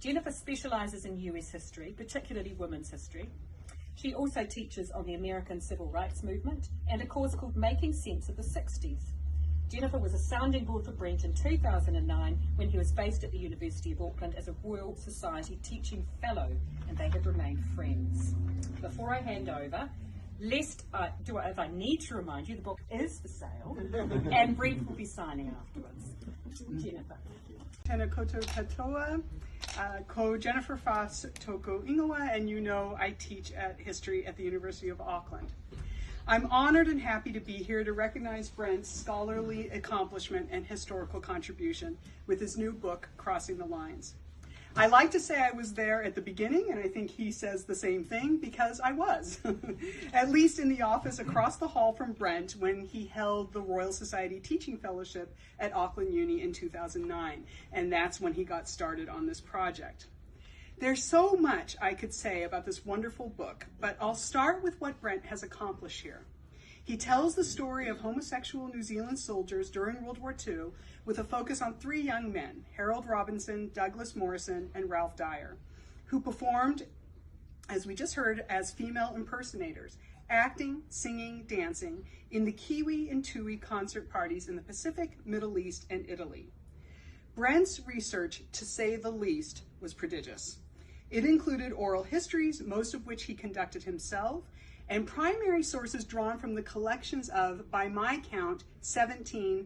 Jennifer specialises in US history, particularly women's history. She also teaches on the American Civil Rights Movement and a course called Making Sense of the 60s. Jennifer was a sounding board for Brent in 2009 when he was based at the University of Auckland as a Royal Society Teaching Fellow, and they have remained friends. Before I hand over, lest if I need to remind you, the book is for sale, and Brent will be signing afterwards. Jennifer. Tēnā koutou katoa, ko Jennifer Foss toko ingoa, and you know I teach history at the University of Auckland. I'm honored and happy to be here to recognize Brent's scholarly accomplishment and historical contribution with his new book, Crossing the Lines. I like to say I was there at the beginning, and I think he says the same thing because I was, at least in the office across the hall from Brent when he held the Royal Society Teaching Fellowship at Auckland Uni in 2009, and that's when he got started on this project. There's so much I could say about this wonderful book, but I'll start with what Brent has accomplished here. He tells the story of homosexual New Zealand soldiers during World War II with a focus on three young men, Harold Robinson, Douglas Morison, and Ralph Dyer, who performed, as we just heard, as female impersonators, acting, singing, dancing in the Kiwi and Tui concert parties in the Pacific, Middle East, and Italy. Brent's research, to say the least, was prodigious. It included oral histories, most of which he conducted himself, and primary sources drawn from the collections of, by my count, 17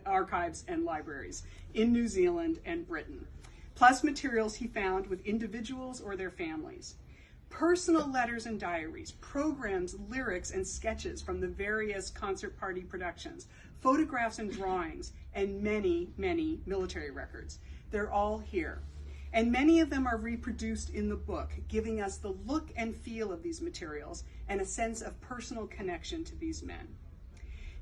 archives and libraries in New Zealand and Britain, plus materials he found with individuals or their families. Personal letters and diaries, programs, lyrics, and sketches from the various concert party productions, photographs and drawings, and many, many military records. They're all here. And many of them are reproduced in the book, giving us the look and feel of these materials and a sense of personal connection to these men.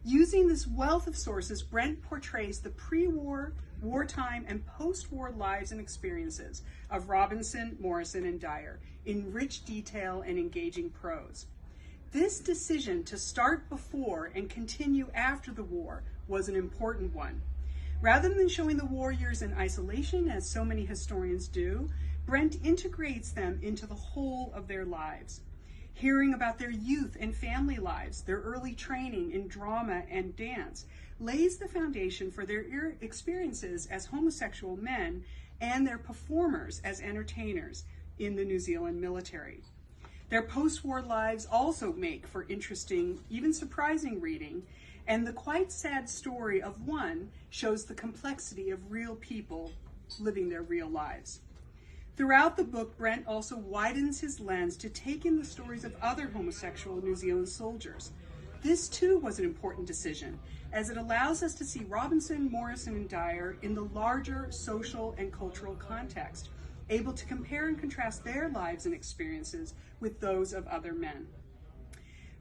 Using this wealth of sources, Brent portrays the pre-war, wartime, and post-war lives and experiences of Robinson, Morison, and Dyer in rich detail and engaging prose. This decision to start before and continue after the war was an important one. Rather than showing the war years in isolation, as so many historians do, Brent integrates them into the whole of their lives. Hearing about their youth and family lives, their early training in drama and dance, lays the foundation for their experiences as homosexual men and their performers as entertainers in the New Zealand military. Their post-war lives also make for interesting, even surprising reading, and the quite sad story of one shows the complexity of real people living their real lives. Throughout the book, Brent also widens his lens to take in the stories of other homosexual New Zealand soldiers. This too was an important decision, as it allows us to see Robinson, Morison, and Dyer in the larger social and cultural context, able to compare and contrast their lives and experiences with those of other men.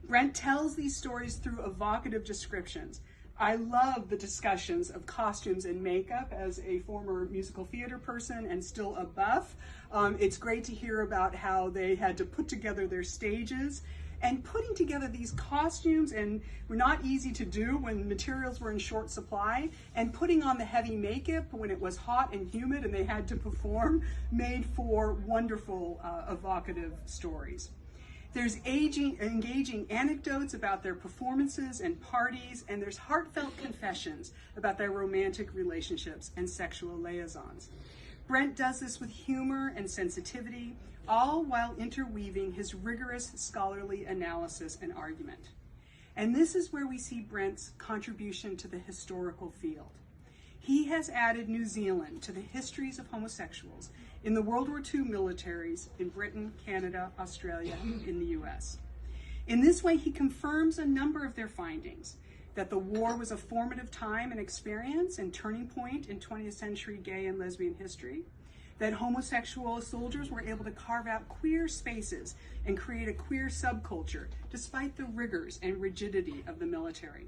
Brent tells these stories through evocative descriptions. I love the discussions of costumes and makeup as a former musical theater person and still a buff. It's great to hear about how they had to put together their stages, and putting together these costumes and were not easy to do when materials were in short supply, and putting on the heavy makeup when it was hot and humid and they had to perform made for wonderful evocative stories. There's engaging anecdotes about their performances and parties, and there's heartfelt confessions about their romantic relationships and sexual liaisons. Brent does this with humor and sensitivity, all while interweaving his rigorous scholarly analysis and argument. And this is where we see Brent's contribution to the historical field. He has added New Zealand to the histories of homosexuals in the World War II militaries in Britain, Canada, Australia, and in the US. In this way, he confirms a number of their findings, that the war was a formative time and experience and turning point in 20th century gay and lesbian history, that homosexual soldiers were able to carve out queer spaces and create a queer subculture despite the rigors and rigidity of the military.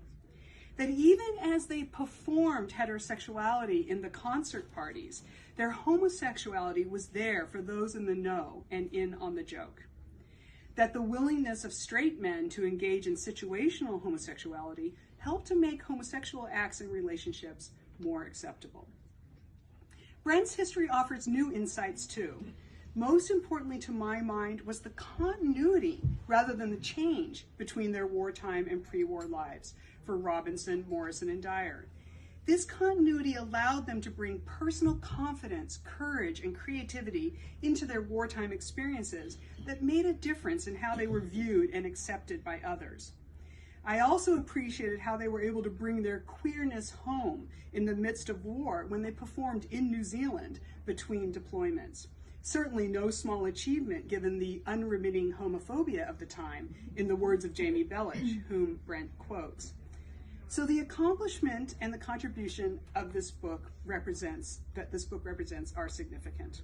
That even as they performed heterosexuality in the concert parties, their homosexuality was there for those in the know and in on the joke. That the willingness of straight men to engage in situational homosexuality helped to make homosexual acts and relationships more acceptable. Brent's history offers new insights too. Most importantly to my mind was the continuity rather than the change between their wartime and pre-war lives for Robinson, Morison, and Dyer. This continuity allowed them to bring personal confidence, courage, and creativity into their wartime experiences that made a difference in how they were viewed and accepted by others. I also appreciated how they were able to bring their queerness home in the midst of war when they performed in New Zealand between deployments. Certainly no small achievement given the unremitting homophobia of the time, in the words of Jamie Bellich, whom Brent quotes. So the accomplishment and the contribution of this book represents are significant.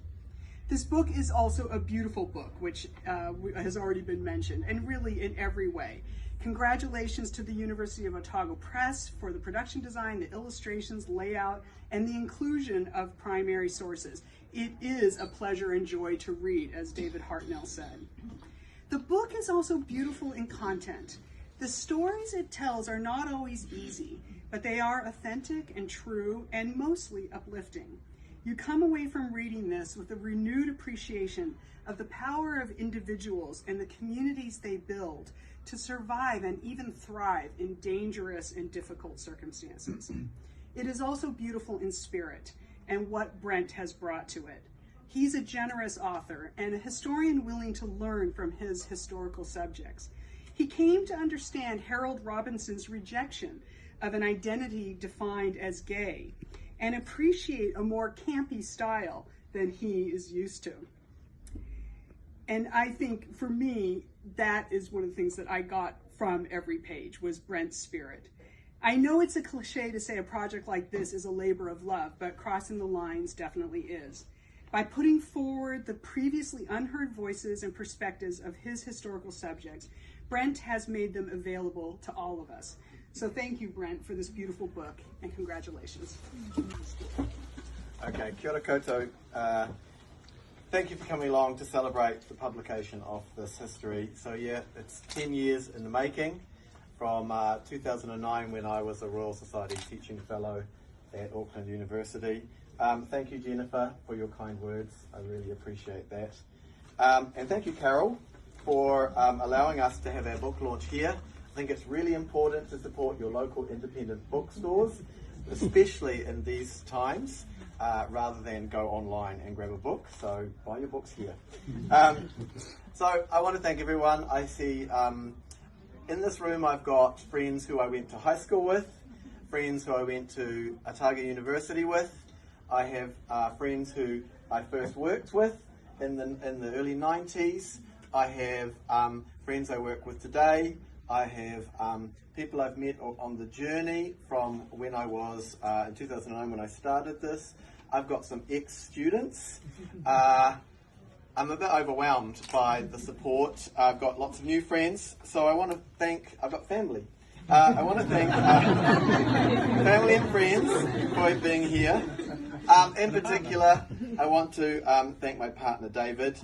This book is also a beautiful book, which has already been mentioned, and really in every way. Congratulations to the University of Otago Press for the production design, the illustrations, layout, and the inclusion of primary sources. It is a pleasure and joy to read, as David Harthill said. The book is also beautiful in content. The stories it tells are not always easy, but they are authentic and true and mostly uplifting. You come away from reading this with a renewed appreciation of the power of individuals and the communities they build to survive and even thrive in dangerous and difficult circumstances. It is also beautiful in spirit and what Brent has brought to it. He's a generous author and a historian willing to learn from his historical subjects. He came to understand Harold Robinson's rejection of an identity defined as gay and appreciate a more campy style than he is used to. And I think for me, that is one of the things that I got from every page was Brent's spirit. I know it's a cliche to say a project like this is a labor of love, but Crossing the Lines definitely is. By putting forward the previously unheard voices and perspectives of his historical subjects, Brent has made them available to all of us. So thank you, Brent, for this beautiful book, and congratulations. Okay, kia ora koutou. Thank you for coming along to celebrate the publication of this history. So yeah, it's 10 years in the making, from 2009 when I was a Royal Society teaching fellow at Auckland University. Thank you, Jennifer, for your kind words. I really appreciate that. And thank you, Carol, for allowing us to have our book launch here. I think it's really important to support your local independent bookstores, especially in these times, rather than go online and grab a book. So buy your books here. So I want to thank everyone. I see in this room I've got friends who I went to high school with, friends who I went to Otago University with. I have friends who I first worked with in the early 90s. I have friends I work with today. I have people I've met on the journey from when I was in 2009 when I started this. I've got some ex-students. I'm a bit overwhelmed by the support. I've got lots of new friends, so I want to thank, I've got family. I want to thank family and friends for being here. In particular, I want to thank my partner David,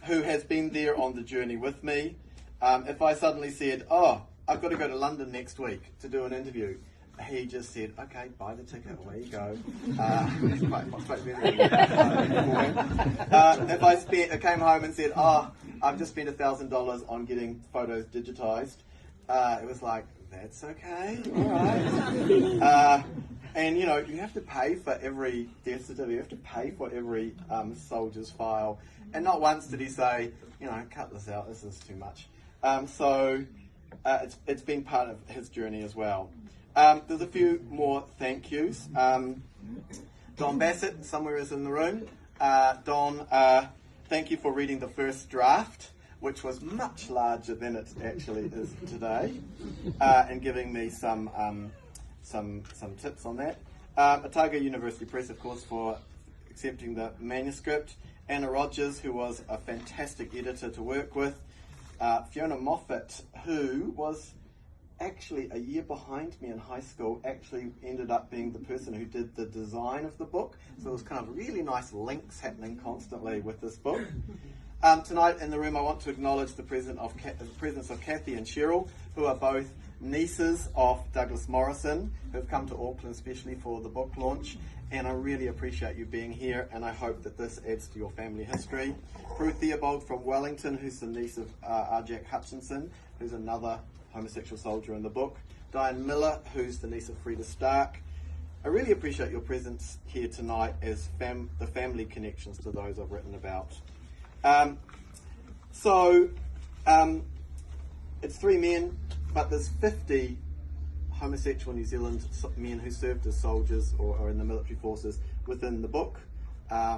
who has been there on the journey with me. If I suddenly said, oh, I've got to go to London next week to do an interview, he just said, okay, buy the ticket, away you go. If I came home and said, oh, I've just spent $1,000 on getting photos digitised, it was like, that's okay, all right. And you know, you have to pay for every death certificate, you have to pay for every soldier's file. And not once did he say, you know, cut this out, this is too much. So it's been part of his journey as well. There's a few more thank yous. Don Bassett, somewhere is in the room. Don, thank you for reading the first draft, which was much larger than it actually is today, and giving me some tips on that. Otago University Press, of course, for accepting the manuscript. Anna Rogers, who was a fantastic editor to work with. Fiona Moffat, who was actually a year behind me in high school, actually ended up being the person who did the design of the book. So there was kind of really nice links happening constantly with this book. Tonight in the room, I want to acknowledge the presence of Kathy and Cheryl, who are both nieces of Douglas Morison, who have come to Auckland especially for the book launch, and I really appreciate you being here, and I hope that this adds to your family history. Prue Theobald from Wellington, who's the niece of R. Jack Hutchinson, who's another homosexual soldier in the book. Diane Miller, who's the niece of Freda Stark. I really appreciate your presence here tonight as the family connections to those I've written about. It's 3 men, but there's 50 homosexual New Zealand men who served as soldiers or in the military forces within the book. I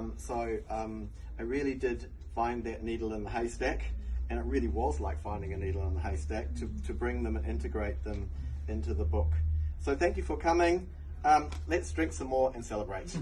really did find that needle in the haystack, and it really was like finding a needle in the haystack to bring them and integrate them into the book. So thank you for coming. Let's drink some more and celebrate.